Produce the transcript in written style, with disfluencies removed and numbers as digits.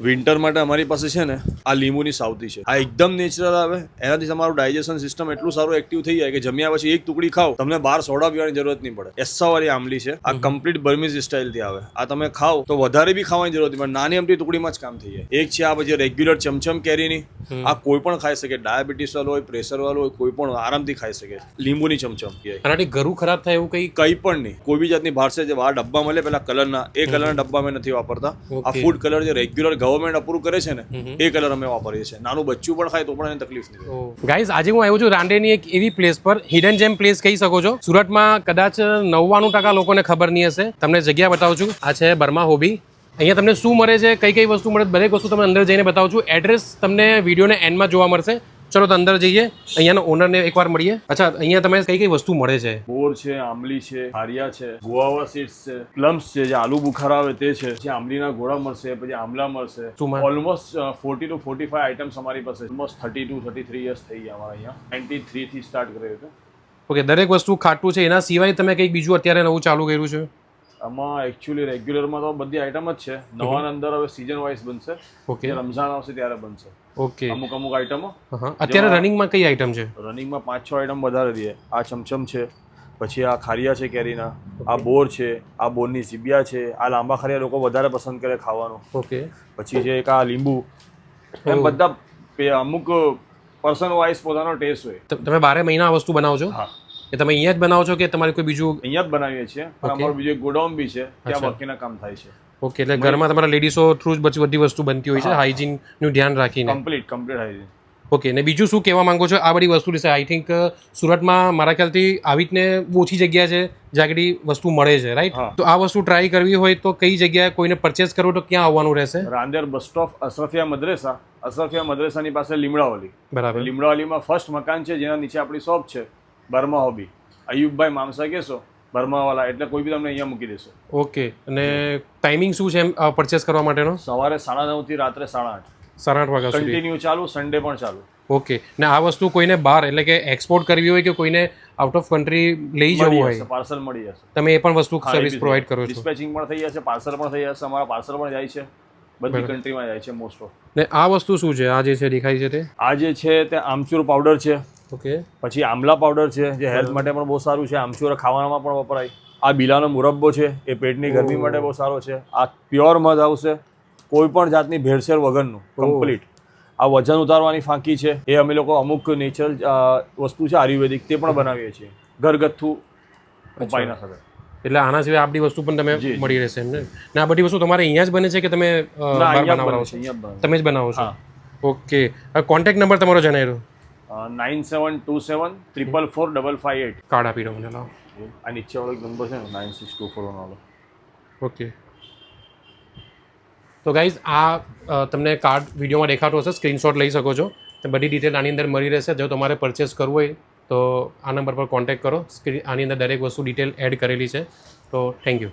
Winter માટે અમારી પાસે છે ને આ લીંબુની સાવતી છે. આ એકદમ નેચરલ આવે, એનાથી તમારું ડાયજેશન સિસ્ટમ એટલું સારું એક્ટિવ થઈ જાય કે જમ્યા પછી એક ટુકડી ખાઓ તમને 12 સોડા પીવાની જરૂરત નહીં પડે. એસ્સાવાળી આંબલી છે આ, કમ્પ્લીટ બર્મીઝ સ્ટાઇલથી આવે. આ તમે ખાઓ તો વધારે બી ખાવાની જરૂરત નહીં પડે, નાની અમથી ટુકડીમાં જ કામ થઈ જાય. એક છે આ પછી રેગ્યુલર ચમચમ કેરીની, આ કોઈ પણ ખાઈ શકે, ડાયાબિટીસ વાળો હોય, પ્રેશર વાળો હોય, કોઈ પણ આરામથી ખાઈ શકે. લીંબુની ચમચમ આનાથી ગળું ખરાબ થાય એવું કંઈ પણ નહીં. કોઈ બી જાતની બહાર છે જે આ ડબ્બા મળે પેલા કલરના, એ કલરના ડબ્બા અમે નથી વાપરતા. આ ફૂડ કલર જે રેગ્યુલર ગવર્મેન્ટ અપ્રૂવ કરે છે ને એ કલર અમે વાપરીએ છીએ. નાનું બચ્ચું પણ ખાય તો પણ એને તકલીફ નહીં. ગાઈઝ આજે હું આવ્યો છું રાંદેરની એક એવી પ્લેસ પર, હિડન જેમ પ્લેસ કહી શકો છો. સુરતમાં કદાચ 99% લોકોને ખબર નહીં હશે. તમને જગ્યા બતાવું છું. આ છે બર્મા હોબી. અહીંયા તમને શું મળે છે, કઈ કઈ વસ્તુ મળે, દરેક વસ્તુ તમને અંદર જઈને બતાવું છું. એડ્રેસ તમને વિડીયોને એન્ડમાં જોવા મળશે. ચલો તો અંદર જઈએ, અહીંયાના ઓનરને એકવાર મળીએ. અચ્છા, અહીંયા તમે કઈ કઈ વસ્તુ મળે છે? બોર છે, આંબલી છે, હારિયા છે, ગુઆવા સીડ્સ છે, પ્લમ્સ છે, જે આલુ બુખારા આવે તે છે, જે આંબલીના ગોળા મળશે, પછી આંબલા મળશે. ઓલમોસ્ટ 40 to 45 આઇટમ્સ અમારી પાસે. ઓલમોસ્ટ 32 33 યર્સ થઈ ગયા અમારા અહીંયા. 93 થી સ્ટાર્ટ કર્યું હતું. ઓકે, દરેક વસ્તુ ખાટું છે. એના સિવાય તમે કંઈક બીજું અત્યારે નવું ચાલુ કર્યું છે? આમાં એકચ્યુઅલી રેગ્યુલરમાં તો બધી આઈટમ જ છે. નવાના અંદર હવે સીઝન વાઇઝ બનશે. ઓકે, રમઝાન આવશે ત્યારે બનશે. ઓકે, અમુક આઈટમો. અત્યારે રનિંગમાં કઈ આઈટમ છે? રનિંગમાં 5-6 આઈટમ વધારે દઈએ. આ ચમચમ છે, પછી આ ખારિયા છે કેરીના, આ બોર છે, આ બોરની ઝીબિયા છે, આ લાંબા ખારિયા લોકો વધારે પસંદ કરે ખાવાનું. ઓકે, પછી છે એક આ લીંબુ. એમ બધા અમુક પર્સન વાઇઝ પોતાનો ટેસ્ટ હોય. તમે 12 મહિના આ વસ્તુ બનાવો છો? હા. એ તમે અહીંયા જ બનાવો છો કે તમારે કોઈ બીજું? અહીંયા જ બનાવીએ છીએ, પણ અમારું બીજું ગોડાઉન બી છે, ત્યાં બાકીના કામ થાય છે. ઓકે, એટલે ઘરમાં તમારા લેડીઝો થ્રુ જ બધી વસ્તુ બનતી હોય છે, હાઇજીનનું ધ્યાન રાખીને. Complete hygiene. ઓકે, ને બીજું શું કહેવા માંગો છો આ બધી વસ્તુ વિશે? આઈ થિંક સુરતમાં મારા ખ્યાલથી આવી રીતને ઓછી જગ્યા છે જ્યાં આગળ વસ્તુ મળે છે, રાઈટ? તો આ વસ્તુ ટ્રાય કરવી હોય તો કઈ જગ્યાએ કોઈને પરચેસ કરવું તો ક્યાં આવવાનું રહેશે? Rander bus stop, અશરફિયા મદ્રેસા. અશરફિયા મદ્રેસાની પાસે લીમડાવાલી. બરાબર. લીમડાવાલીમાં ફર્સ્ટ મકાન છે, જેના નીચે આપણી શોપ છે, બર્મા હોબી. અયુબભાઈ મામસા કહેશો બર્માવાલા, એટલે કોઈ બી તમને અહીંયા મૂકી દેશે. ઓકે, અને ટાઈમિંગ શું છે એમ પરચેસ કરવા માટેનો? સવારે 9:30 થી રાત્રે 8:30. 8:30 વાગ્યા સુધી કન્ટિન્યુ ચાલુ, સન્ડે પણ ચાલુ. ઓકે, ને આ વસ્તુ કોઈને બહાર એટલે કે એક્સપોર્ટ કરવી હોય કે કોઈને આઉટ ઓફ કન્ટ્રી લઈ જવું હોય, પાર્સલ મળી જશે. તમે એ પણ વસ્તુ સર્વિસ પ્રોવાઈડ કરો છો? ડિસ્પેચિંગ પણ થઈ જશે, પાર્સલ પણ થઈ જશે. અમારા પાર્સલ પણ જાય છે, બધી કન્ટ્રીમાં જાય છે મોસ્ટ ઓફ. ને આ વસ્તુ શું છે? આ જે છે દેખાય છે તે? આ જે છે તે આમચૂર પાવડર છે. ઓકે, પછી આમલા પાવડર છે, જે હેલ્થ માટે પણ બહુ સારું છે. આમચૂર ખાવામાં પણ વપરાય. આ બિલાનો મુરબ્બો છે, એ પેટની ગરમી માટે બહુ સારો છે. આ પ્યોર મધ આવશે, કોઈ પણ જાતની ભેળસેળ વગરનું, કમ્પ્લીટ. આ વજન ઉતારવાની ફાંકી છે, એ અમે લોકો અમુક નેચરલ વસ્તુ છે આયુર્વેદિક, તે પણ બનાવીએ છીએ ઘરગથ્થુ ઉપાયના સાથે. એટલે આના સિવાય આપણી વસ્તુ પણ તમે મળી રહેશે એમ ને? આ બધી વસ્તુ તમારે અહીંયા જ બને છે કે તમે બહાર બનાવો છો? તમે જ બનાવો છો? ઓકે, કોન્ટેક્ટ નંબર તમારો જણાવી દો. 9727 444 558. કાર્ડ આપી દો મને. લાવો, આ નીચે વાળો નંબર છે ને 9624 વાળો. ઓકે, તો ગાઈઝ આ તમને કાર્ડ વિડીયોમાં દેખાતો હશે, સ્ક્રીનશોટ લઈ શકો છો. બધી ડિટેલ આની અંદર મળી રહેશે. જો તમારે પરચેસ કરવું હોય તો આ નંબર પર કોન્ટેક્ટ કરો. આની અંદર દરેક વસ્તુ ડિટેલ એડ કરેલી છે. તો થેન્ક યુ.